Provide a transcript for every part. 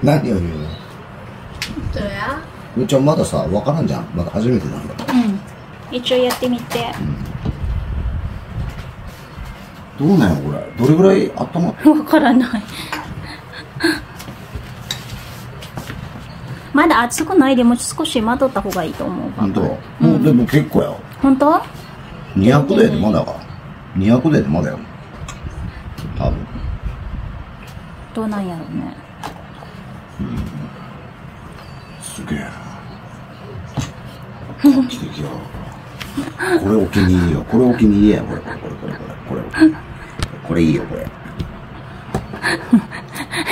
何を言うの？どうや？うちはまださ、わからんじゃん。まだ初めてなんだから。一応やってみて。どうなんやこれ。どれぐらい温まっわからない。まだ熱くないでも少し待っとった方がいいと思う。ほんと。もうでも結構や。本当200度やでまだか。200度やでまだよ。多分。どうなんやろうね。すげえ。画期的や。これお気に入りよ。これお気に入りや。これいいよ、これ。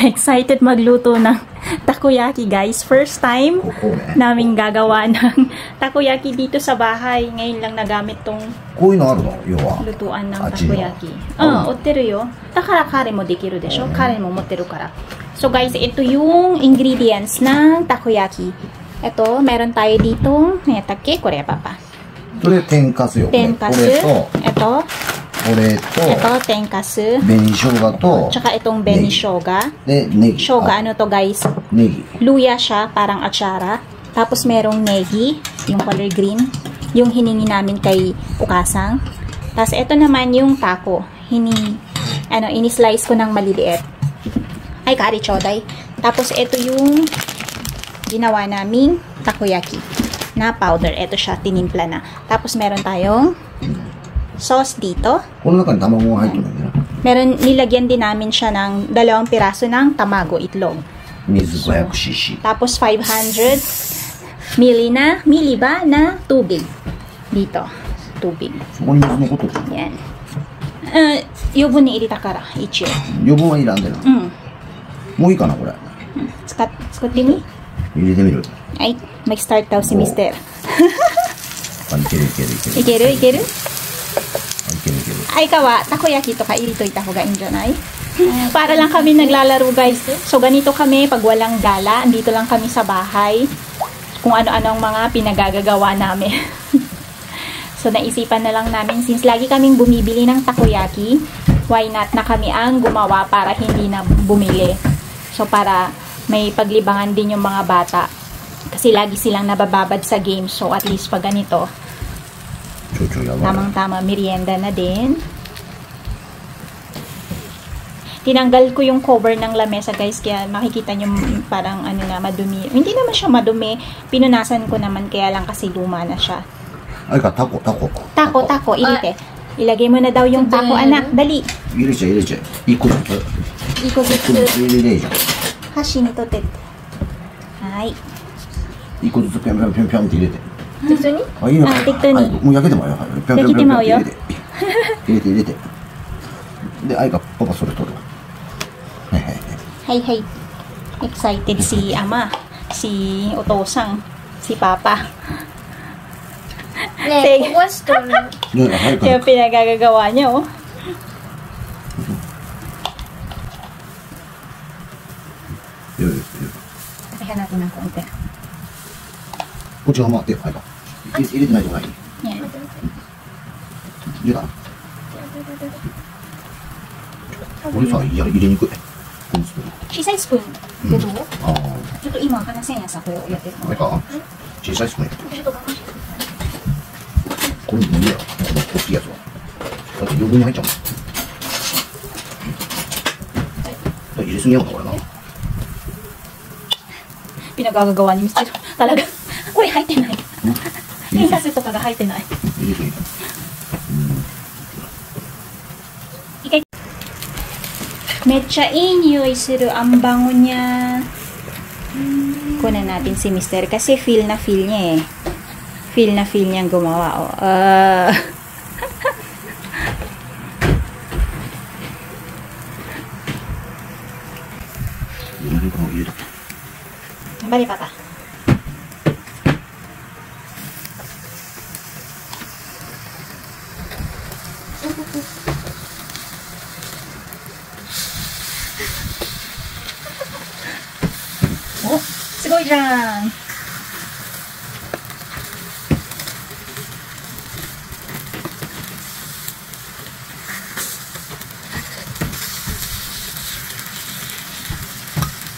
Excited magluto ng takoyaki, guys. First time namin gagawa ng takoyaki dito sa bahay. Ngayon lang nagamit tong こういうのあるの要は。 lutuan ng takoyaki. 売ってるよ。だから彼もできるでしょ。彼も持ってるから。So guys, ito yung ingredients ng takoyaki. Ito, meron tayo dito. Nayatake, kore papa. それ天かすよ。天かす。ito. これと、 ito, 天かす。紅生姜と、 Tsaka itong beni shoga. で、ネギ。 Shoga, ano to guys? ネギ。 Luya siya, parang atsara. Tapos merong negi, yung color green. Yung hiningi namin kay Ukasang. Tapos ito naman yung taco. Ini-slice ko ng maliliit. Ay, kari choday. Tapos ito yung ginawa naming takoyaki na powder. Ito siya, tinimpla na. Tapos meron tayong sauce dito. この中に卵が入ってるんだよ。 Meron, nilagyan din namin siya ng 2 piraso ng tamago, itlog. 水 500cc。 Tapos 500 mili ba na tubig. Dito, tubig. そこに水のことって。 Yan. 余分に入れたから、一応。余分はいらんでな。もういいかな、これ。作ってみ。入れてみる。はい、mag-start daw si Mister. あ、いけるいけるいける。いけるあ、いけるいける。Ay, kawa, takoyaki to ka, irito ita ko ga injanay. Para lang kami naglalaro, guys. So, ganito kami pag walang gala. Andito lang kami sa bahay. Kung ano-ano ang mga pinagagagawa namin. So, naisipan na lang namin, since lagi kaming bumibili ng takoyaki, why not na kami ang gumawa para hindi na bumili. So, para may paglibangan din yung mga bata. Kasi lagi silang nabababad sa game. So, at least pag ganito, tamang-tama, merienda na din. Tinanggal ko yung cover ng lamesa, guys, kaya makikita nyo parang ano na, madumi. Hindi naman siya madumi. Pinunasan ko naman, kaya lang kasi luma na siya. Ay ka, tako. Tako, ilite. Ilagay mo na daw yung tako, anak. Dali. 入れちゃえ。一個ずつ。一個ずつ。入れれじゃん。箸にとって。はい。一個ずつぴょんって入れて。適当に？あ、いいのか。適当に。もう焼けてもよ。焼けてもよ。入れて。で、あいか、パパそれ取るわ。Hay. Excited si Ama, si Otosang, si Papa. ねえ、ここはしとる。Yung pinagagagawa niya, oh. Teka natin ng konti. こっちが回って、あいか。入れてないとこない。 Yan. 入れた？これさ、入れにくい。小さいスプーンでどう？ああ。ちょっと今話せんやさ、これをやってるの。あれか？小さいスプーン。これいいや。この大きいやつは。だって余分に入っちゃうもん。入れすぎやんか、これな。Pinagagagawa ni Mr. Talaga. Uy, 入ってない。天かすとかが入ってない。入れていい。Mecha inyoy ang bango niya. Kunan natin si Mister kasi feel na feel niya eh. Feel na feel niyang gumawa. Oh. Bali papa. Oh, すごいじゃん。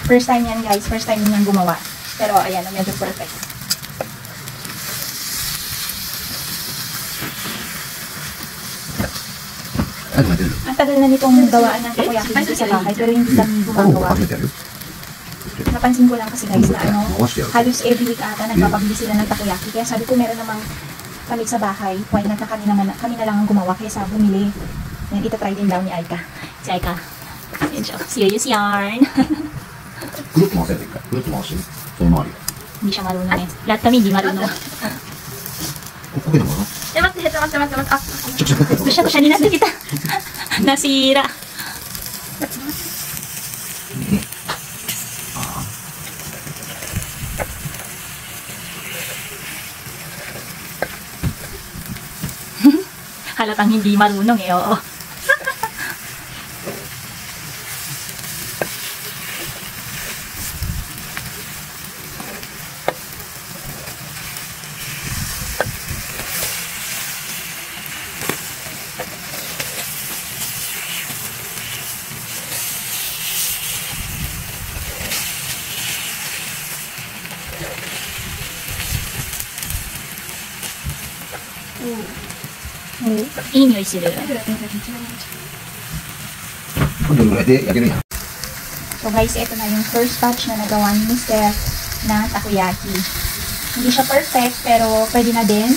First time yan guys, first time niyang gumawa. Pero ayan, medyo perfect. Ano ba dito? Ang tagal na nitong gawaan ng takoyaki dito sa bahay, pero hindi kami gumagawa. Ano ba dito? Napansin ko lang kasi guys na halos every week ata nagpapabili sila ng takoyaki. Kaya sabi ko meron namang kami sa bahay, why not na kami na lang ang gumawa kaysa bumili. Yan, itatry din daw ni Aika. Si Aika. Serious yarn. くるっと回せていいかくるっと回してその周り Hindi siya marunong eh. Lahat kami hindi marunong. こけたかな 待って待って待って待って。ちょっと Gusto siya ninasa kita. Nasira. Halatang hindi marunong eh, oo.いい匂いする。 どれぐらいで焼けるんや So guys, ito na yung first batch na nagawa ni Mr. na takoyaki. Hindi siya perfect, pero pwede na din.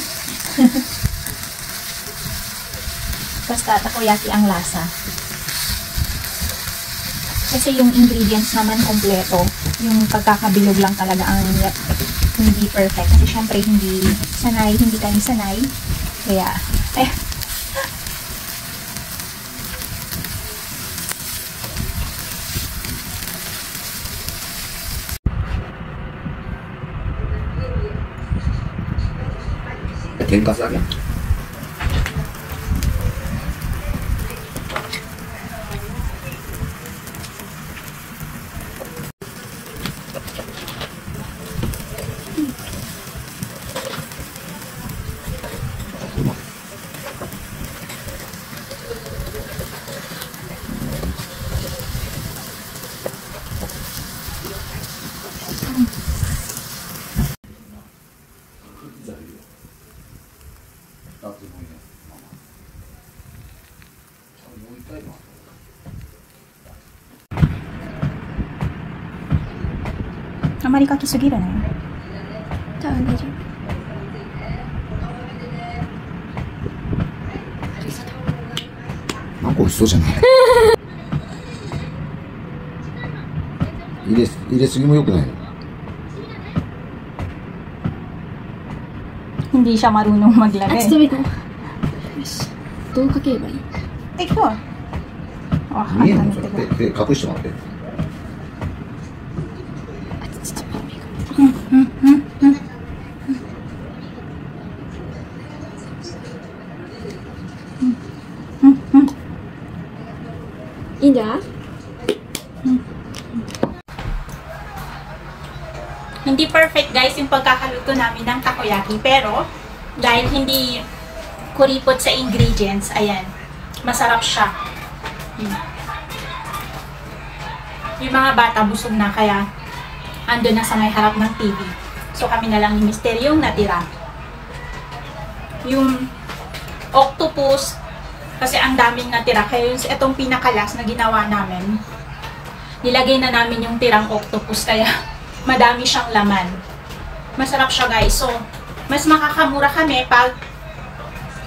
Basta takoyaki ang lasa. Kasi yung ingredients naman kompleto. Yung pagkakabilog lang talaga ang hindi perfect. Kasi syempre hindi kami sanay. Kaya,天かすだけ あまりかきすぎるね。多分大丈夫。なんか美味しそうじゃない入れすぎも良くないよ Hindi siya marunong maglagay. あ、ちょっと待って。よし。どうかければいい？ Ito. Oh, 見えんのそれで隠してもらって ちょっと待って。いいんじゃない？ Hindi perfect guys yung pagkakaluto namin ng takoyaki, pero dahil hindi kuripot sa ingredients, ayan, masarap siya. Yung mga bata busog na, kaya ando na sa may harap ng TV. So kami na lang ni Mister yung natira. Yung octopus, kasi ang daming natira, kaya yung itong pinakalas na ginawa namin, nilagay na namin yung tirang octopus, kaya madami siyang laman. Masarap siya guys. So, mas makakamura kami pag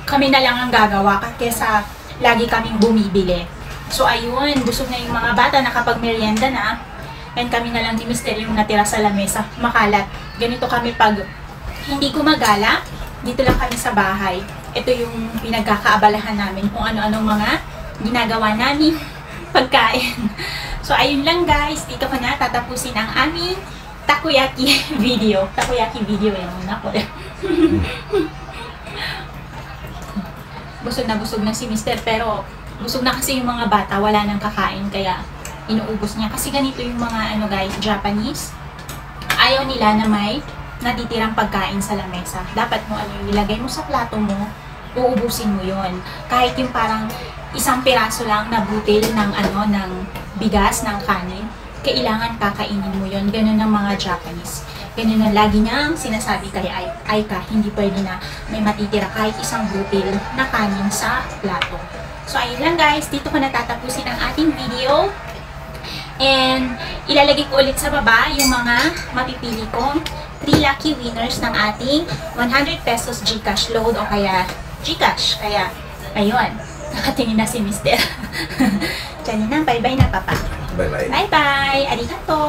kami na lang ang gagawa kaysa lagi kaming bumibili. So, ayun. Busog na yung mga bata, nakapag-merienda na. And kami na lang ni Mister yung natira sa lamesa. Makalat. Ganito kami pag hindi gumagala. Dito lang kami sa bahay. Ito yung pinagkakaabalahan namin kung ano-anong mga ginagawa namin pagkain. So, ayun lang guys. Dito ko na tatapusin ang aming takoyaki video. Takoyaki video yung una ko. Busog na si Mister, pero busog na kasi yung mga bata, wala nang kakain, kaya inuubos niya. Kasi ganito yung mga ano guys, Japanese. Ayaw nila na may natitirang pagkain sa lamesa. Dapat mo ano yung nilagay mo sa plato mo, uubusin mo yon. Kahit yung parang isang piraso lang na butil ng ano, ng bigas, ng kanin, kailangan kakainin mo yon. Ganun ang mga Japanese. Ganun ang lagi niyang sinasabi kay Aika, hindi pwede na may matitira kahit isang butil na kanin sa plato. So, ayun lang guys. Dito ko natatapusin ang ating video. And, ilalagay ko ulit sa baba yung mga mapipili kong 3 lucky winners ng ating 100 pesos GCash load o kaya GCash. Kaya, ayun. Nakatingin na si Mister. Diyan na. Bye-bye na, Papa. Bye-bye. Bye-bye. Arigato.